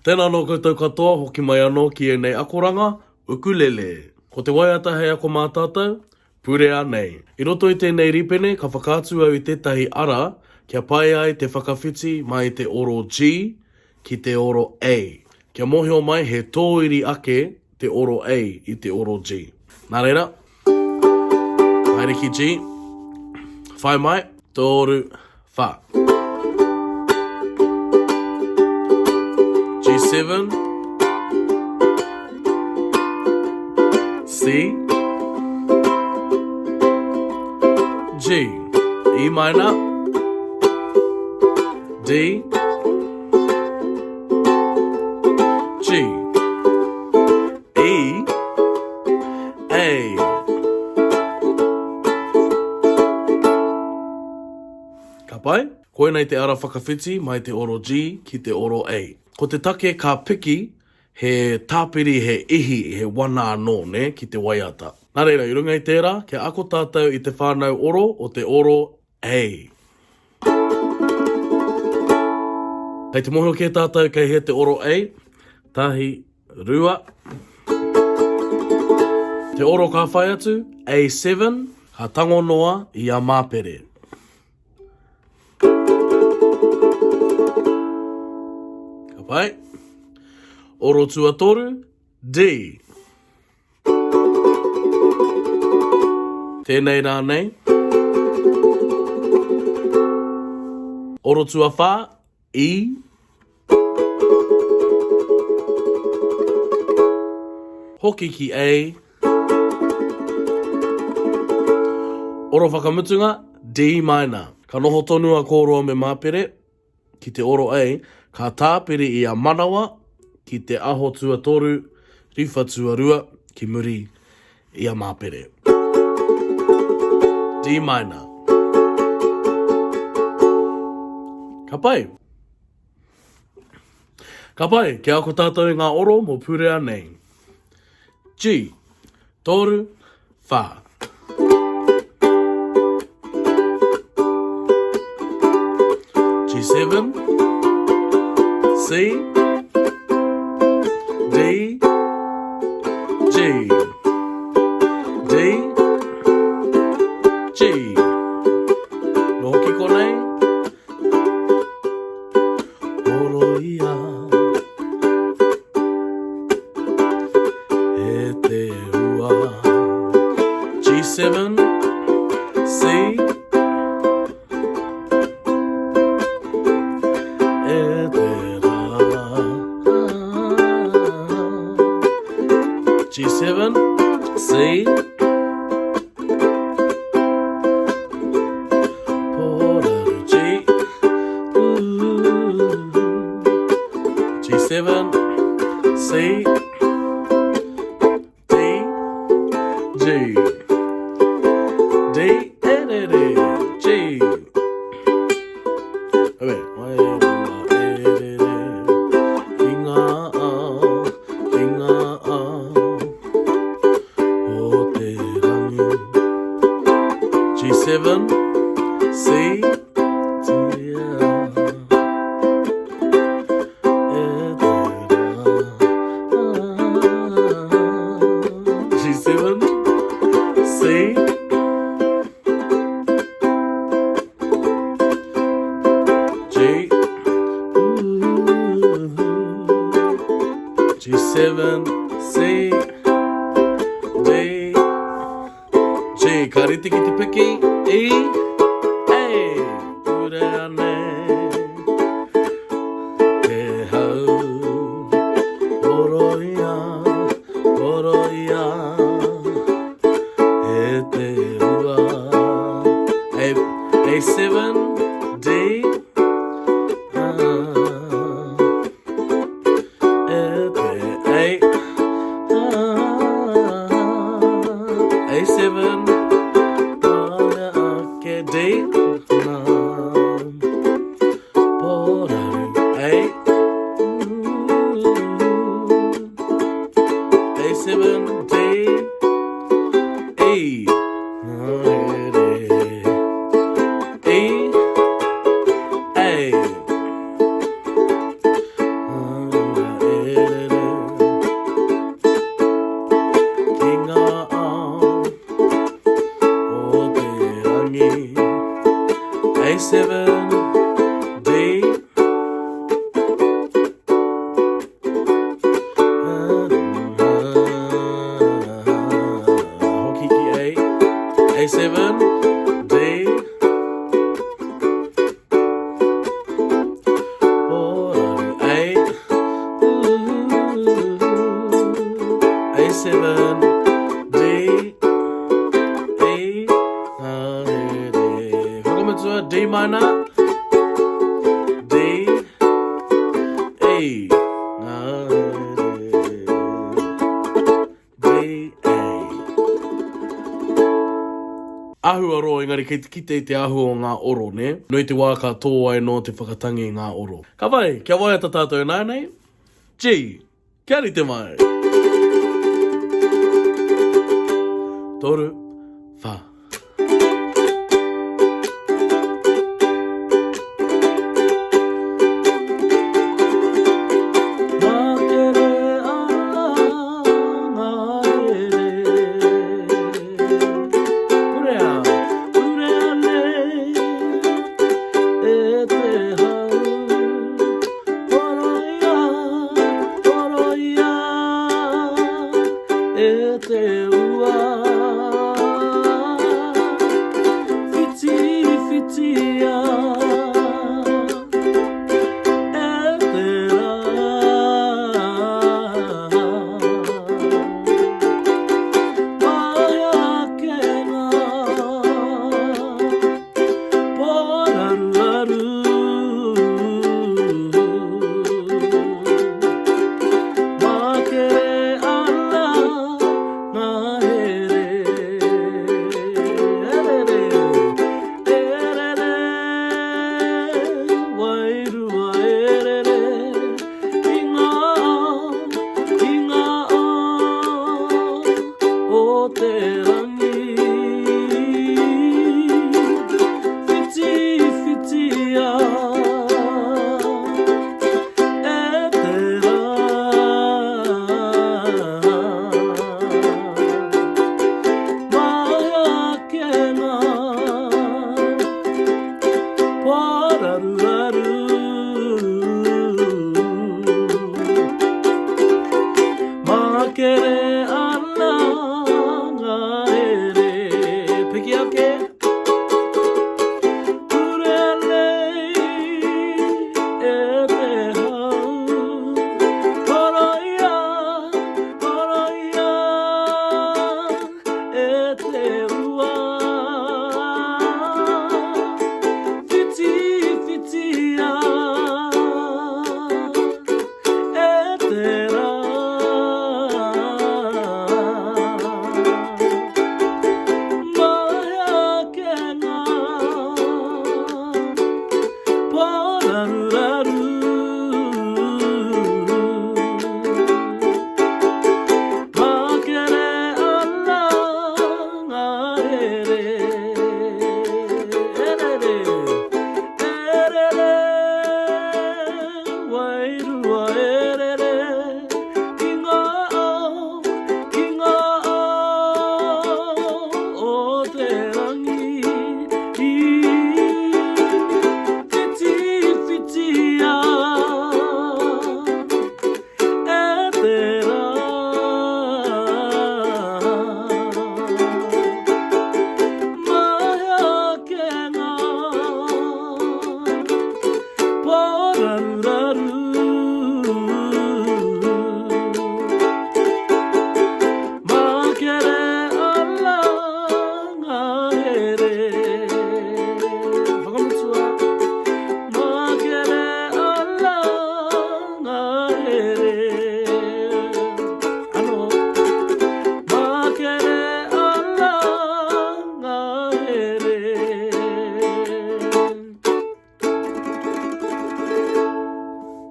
Tēnā no koutou katoa, hoki mai anō ki e nei akoranga, ukulele. Ko te waiata hei ako mā tātou, purea nei. I roto i tēnei ripene, ka whakātu au i tētahi ara, kia pai ai te whakawhiti mai te oro G ki te oro A. Kia mohio mai he tōiri ake te oro A i te oro G. Nā reira, haere ki G, whai mai, tōru, wha. G7, C, G, E minor, D, G, E, A. Ka pai? Koe nei te ara whakawhiti mai te oro G ki te oro A. Ko te take ka piki he tāpiri he ihi he wana anō ne ki te waiata. Nā reira, i runga i tērā, kia ako tātou i te whānau oro o te oro A. Hei te mohio ke tātou kei he te oro A, tahi, rua. Te oro ka whai atu, A7, ha tango noa i a māpere. Ka pai. Oro tuatoru, D. Tēnei rā nei. Oro tuawha, E. Hoki ki A. Oro whakamutunga, D minor. Ka noho tonu a kōroa me māpere, ki te oro A, ka tāpiri i a manawa, ki te aho tuatoru, riwha tuarua, ki muri i a māpere. D minor. Ka pai. Ka pai, ke ako tātou i ngā oro mo purea nei. G, toru, wha. G7, C, D, G, D, G. No hoki konei. Oro ia. E te ua. G7, C, e te rā. G7, C, Poraru G, G7, C, D, G, D, G. Awe, mai G7, C, D, G7, C, G, G7, C, D, G, ka rite ki te piki, E, A, purea nei, te hau, oro ia, e te ua, A7, D, A7, D, Poraru, A7, D, E, E, A, D minor, D, A, D, A. Ahuaro, engari kei te kite i te ahu o ngā oro, ne? Noi te wā ka tō ai no te whakatangi ngā oro. Ka vai, kia waiata tātou nānei? G, kia ri te mai. Toru, wha.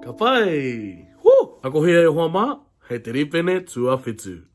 Ka pai! Ako hea e hoa mā, hei te ripene tua whetū.